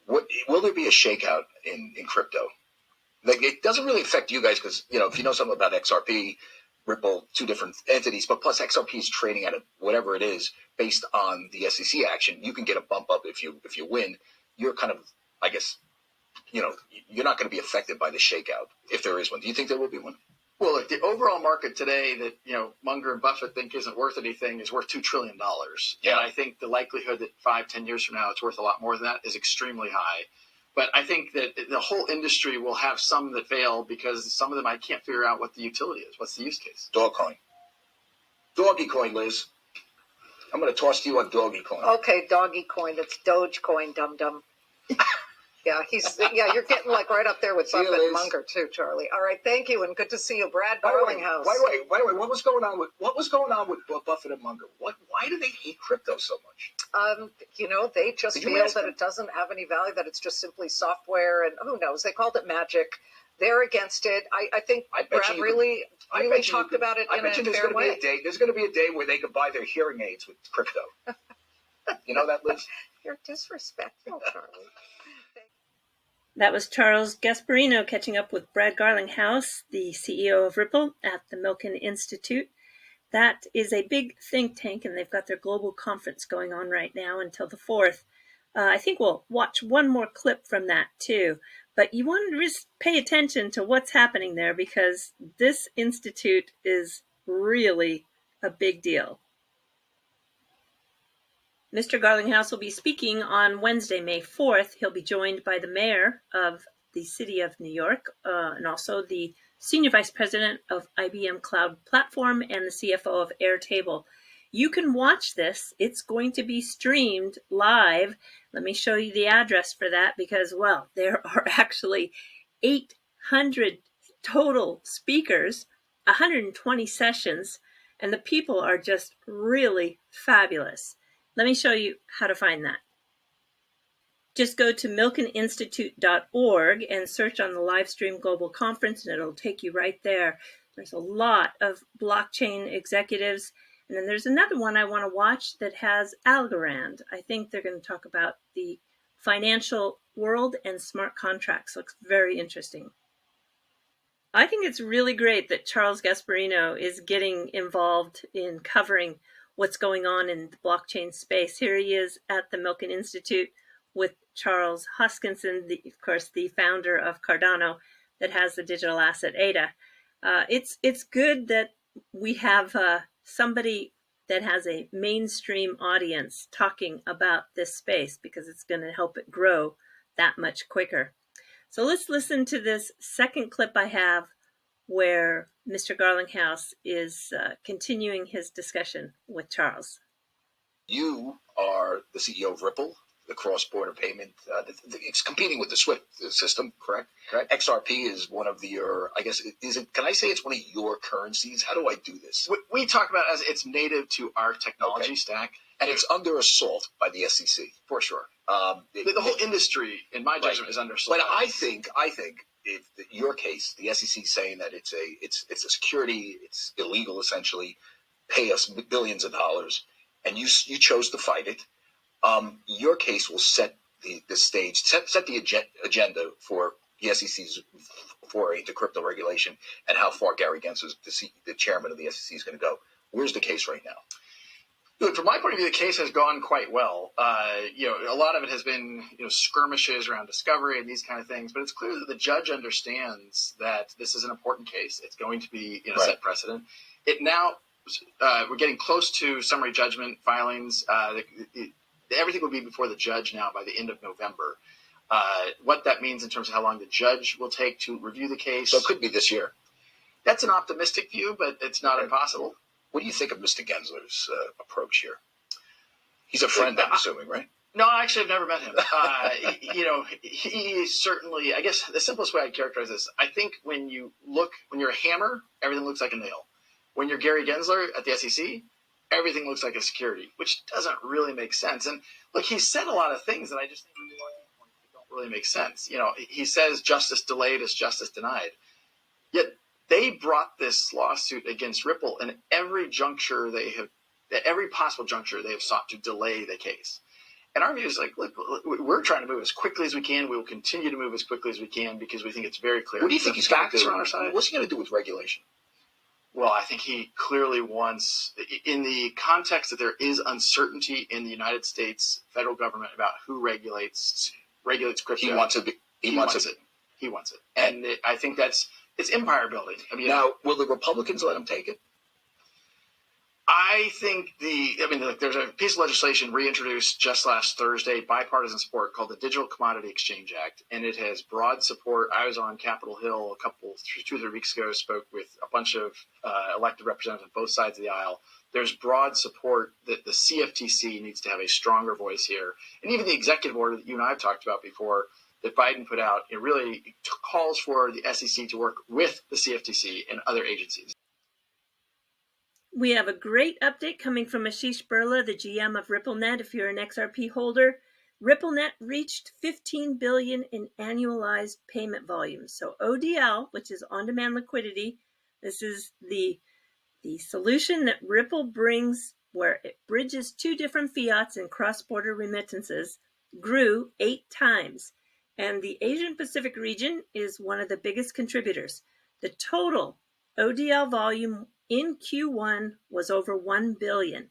What will there be a shakeout in crypto? Like, it doesn't really affect you guys because, if you know something about XRP, Ripple, two different entities, but plus XRP is trading at whatever it is based on the SEC action. You can get a bump up if you win. You're kind of, I guess, you're not going to be affected by the shakeout if there is one. Do you think there will be one? Well, look, the overall market today that, Munger and Buffett think isn't worth anything is worth $2 trillion. Yeah. And I think the likelihood that 5-10 years from now it's worth a lot more than that is extremely high. But I think that the whole industry will have some that fail because some of them I can't figure out what the utility is. What's the use case? Dogcoin. Doggy coin, Liz. I'm going to toss to you on doggy coin. Okay, doggy coin. That's Dogecoin, dum-dum. Yeah, you're getting like right up there with Buffett and Munger too, Charlie. All right, thank you, and good to see you, Brad Garlinghouse. Wait, what was going on with Buffett and Munger? Why do they hate crypto so much? They just feel that it doesn't have any value, that it's just simply software, and who knows? They called it magic. They're against it. I think Brad really talked about it in a fair way. There's going to be a day where they could buy their hearing aids with crypto. You know that, Liz? You're disrespectful, Charlie. That was Charles Gasparino catching up with Brad Garlinghouse, the CEO of Ripple at the Milken Institute. That is a big think tank, and they've got their global conference going on right now until the 4th. I think we'll watch one more clip from that too. But you want to just pay attention to what's happening there because this institute is really a big deal. Mr. Garlinghouse will be speaking on Wednesday, May 4th. He'll be joined by the mayor of the city of New York and also the senior vice president of IBM Cloud Platform and the CFO of Airtable. You can watch this. It's going to be streamed live. Let me show you the address for that because, well, there are actually 800 total speakers, 120 sessions, and the people are just really fabulous. Let me show you how to find that. Just go to milkeninstitute.org and search on the live stream global conference and it'll take you right there. There's a lot of blockchain executives. And then there's another one I want to watch that has Algorand. I think they're going to talk about the financial world and smart contracts. Looks very interesting. I think it's really great that Charles Gasparino is getting involved in covering what's going on in the blockchain space. Here he is at the Milken Institute with Charles Hoskinson, of course, the founder of Cardano that has the digital asset ADA. It's good that we have somebody that has a mainstream audience talking about this space because it's going to help it grow that much quicker. So let's listen to this second clip I have where Mr. Garlinghouse is continuing his discussion with Charles. You are the CEO of Ripple, the cross-border payment. It's competing with the SWIFT system, correct? Correct. XRP is one of your, I guess, can I say it's one of your currencies? How do I do this? We talk about it as it's native to our technology stack. And it's under assault by the SEC. For sure. The whole industry, in my judgment, is under assault. But I think if your case, the SEC saying that it's a security, it's illegal essentially, pay us billions of dollars, and you chose to fight it. Your case will set the stage, set the agenda for the SEC's foray into crypto regulation and how far Gary Gensler, the chairman of the SEC, is going to go. Where's the case right now? Look, from my point of view, the case has gone quite well. A lot of it has been skirmishes around discovery and these kind of things, but it's clear that the judge understands that this is an important case. It's going to be set precedent. It now we're getting close to summary judgment filings. Everything will be before the judge now by the end of November. What that means in terms of how long the judge will take to review the case. So it could be this year. That's an optimistic view, but it's not impossible. What do you think of Mr. Gensler's approach here? He's a friend, I'm assuming, right? No, actually, I've never met him. He certainly, I guess the simplest way I'd characterize this, I think when you're a hammer, everything looks like a nail. When you're Gary Gensler at the SEC, everything looks like a security, which doesn't really make sense. And look, he said a lot of things that I just think don't really make sense. He says justice delayed is justice denied. Yet they brought this lawsuit against Ripple, and every possible juncture they have sought to delay the case. And our view is like, look, we're trying to move as quickly as we can. We will continue to move as quickly as we can because we think it's very clear. What do you think he's going to do? On our side? What's he going to do with regulation? Well, I think he clearly wants, in the context that there is uncertainty in the United States federal government about who regulates crypto. He wants it. He wants it. He wants it. And I think it's empire building. I mean, now, will the Republicans let him take it? I think there's a piece of legislation reintroduced just last Thursday, bipartisan support, called the Digital Commodity Exchange Act, and it has broad support. I was on Capitol Hill 2 or 3 weeks ago, spoke with a bunch of elected representatives on both sides of the aisle. There's broad support that the CFTC needs to have a stronger voice here, and even the executive order that you and I have talked about before that Biden put out, it really calls for the SEC to work with the CFTC and other agencies. We have a great update coming from Ashish Birla, the GM of RippleNet. If you're an XRP holder, RippleNet reached $15 billion in annualized payment volume. So ODL, which is on-demand liquidity, this is the solution that Ripple brings where it bridges 2 different fiats and cross-border remittances, grew 8 times. And the Asian Pacific region is one of the biggest contributors. The total ODL volume in Q1 was over 1 billion.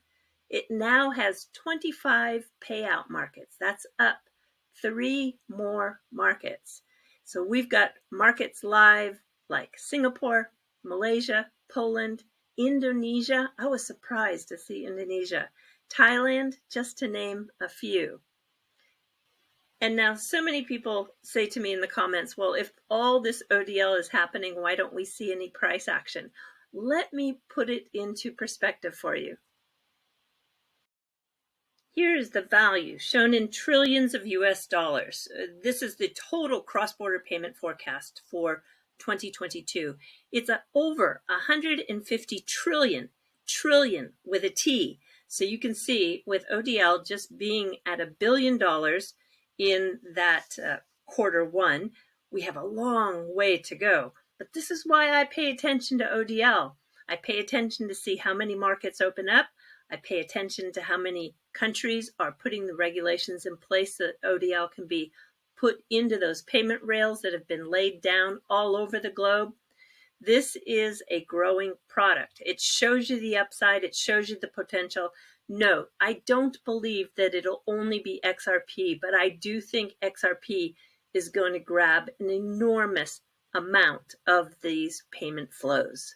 It now has 25 payout markets. That's up 3 more markets. So we've got markets live like Singapore, Malaysia, Poland, Indonesia. I was surprised to see Indonesia. Thailand, just to name a few. And now so many people say to me in the comments, well, if all this ODL is happening, why don't we see any price action? Let me put it into perspective for you. Here is the value shown in trillions of US dollars. This is the total cross-border payment forecast for 2022. It's over 150 trillion with a T. So you can see with ODL just being at $1 billion in that Q1, we have a long way to go. But this is why I pay attention to ODL. I pay attention to see how many markets open up. I pay attention to how many countries are putting the regulations in place so that ODL can be put into those payment rails that have been laid down all over the globe. This is a growing product. It shows you the upside. It shows you the potential. No, I don't believe that it'll only be XRP, but I do think XRP is going to grab an enormous amount of these payment flows.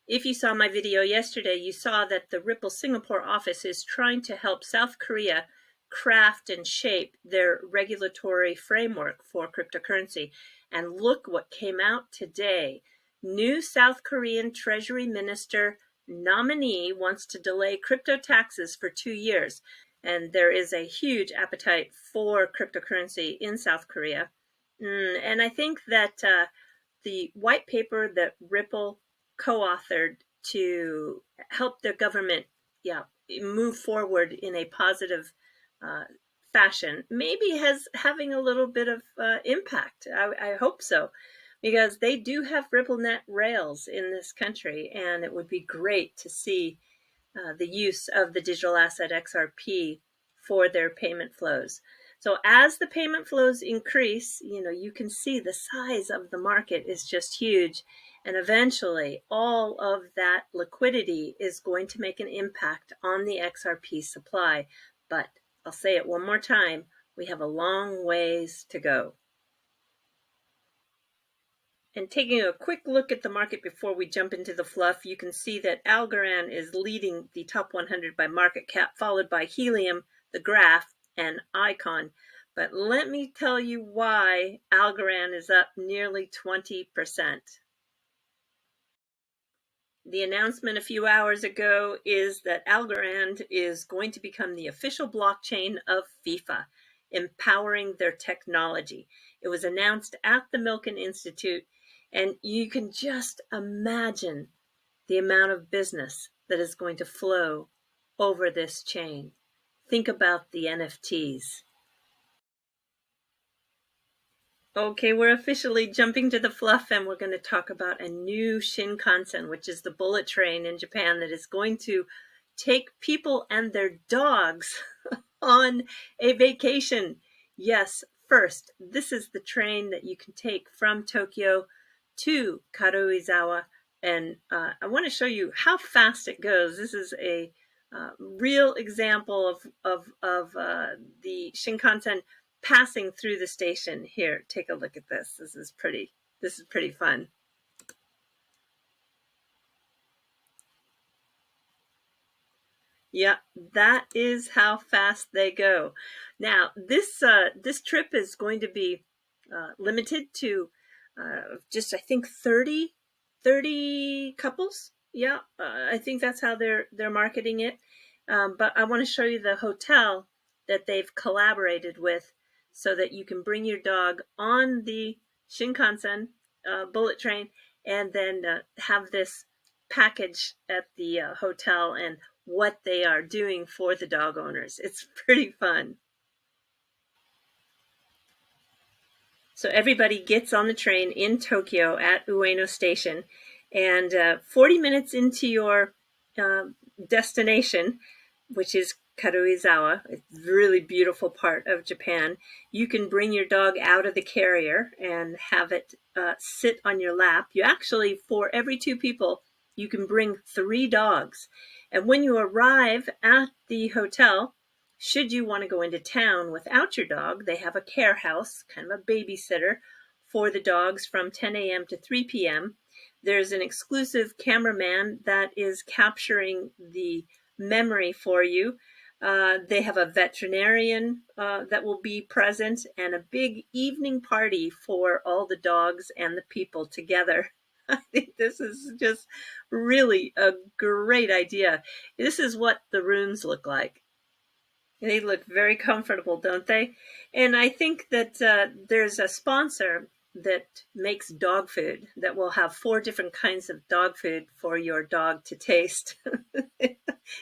If you saw my video yesterday, you saw that the Ripple Singapore office is trying to help South Korea craft and shape their regulatory framework for cryptocurrency. And look what came out today. New South Korean Treasury Minister nominee wants to delay crypto taxes for 2 years. And there is a huge appetite for cryptocurrency in South Korea. And I think that the white paper that Ripple co-authored to help the government move forward in a positive fashion maybe has having a little bit of impact. I hope so, because they do have RippleNet rails in this country, and it would be great to see the use of the digital asset XRP for their payment flows. So as the payment flows increase, you can see the size of the market is just huge. And eventually, all of that liquidity is going to make an impact on the XRP supply. But I'll say it one more time, we have a long ways to go. And taking a quick look at the market before we jump into the fluff, you can see that Algorand is leading the top 100 by market cap, followed by Helium, the Graph, and Icon. But let me tell you why Algorand is up nearly 20%. The announcement a few hours ago is that Algorand is going to become the official blockchain of FIFA, empowering their technology. It was announced at the Milken Institute, and you can just imagine the amount of business that is going to flow over this chain. Think about the NFTs. Okay, we're officially jumping to the fluff, and we're going to talk about a new Shinkansen, which is the bullet train in Japan that is going to take people and their dogs on a vacation. Yes, first, this is the train that you can take from Tokyo to Karuizawa. And I want to show you how fast it goes. This is a real example of the Shinkansen passing through the station. Here, take a look at this. This is pretty fun. Yeah, that is how fast they go. Now, this trip is going to be limited to just, I think, 30 couples. Yeah, I think that's how they're marketing it. But I want to show you the hotel that they've collaborated with so that you can bring your dog on the Shinkansen bullet train and then have this package at the hotel and what they are doing for the dog owners. It's pretty fun. So everybody gets on the train in Tokyo at Ueno Station, and 40 minutes into your destination, which is Karuizawa, a really beautiful part of Japan, you can bring your dog out of the carrier and have it sit on your lap. You actually, for every 2 people, you can bring 3 dogs. And when you arrive at the hotel, should you want to go into town without your dog, they have a care house, kind of a babysitter for the dogs from 10 a.m. to 3 p.m. There's an exclusive cameraman that is capturing the memory for you. They have a veterinarian that will be present and a big evening party for all the dogs and the people together. I think this is just really a great idea. This is what the rooms look like. They look very comfortable, don't they? And I think that there's a sponsor that makes dog food that will have 4 different kinds of dog food for your dog to taste.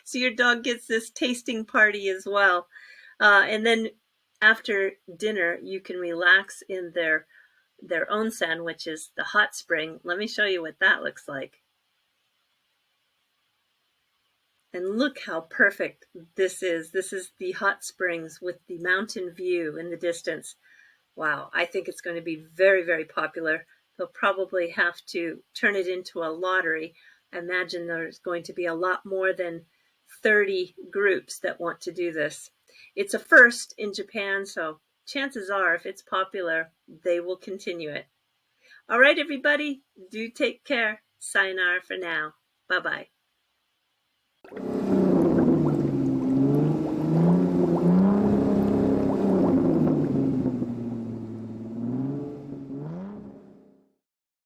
So your dog gets this tasting party as well. And then after dinner, you can relax in their onsen, which is the hot spring. Let me show you what that looks like. And look how perfect this is. This is the hot springs with the mountain view in the distance. Wow, I think it's going to be very, very popular. They'll probably have to turn it into a lottery. I imagine there's going to be a lot more than 30 groups that want to do this. It's a first in Japan, so chances are, if it's popular, they will continue it. All right, everybody, do take care. Sayonara for now. Bye-bye.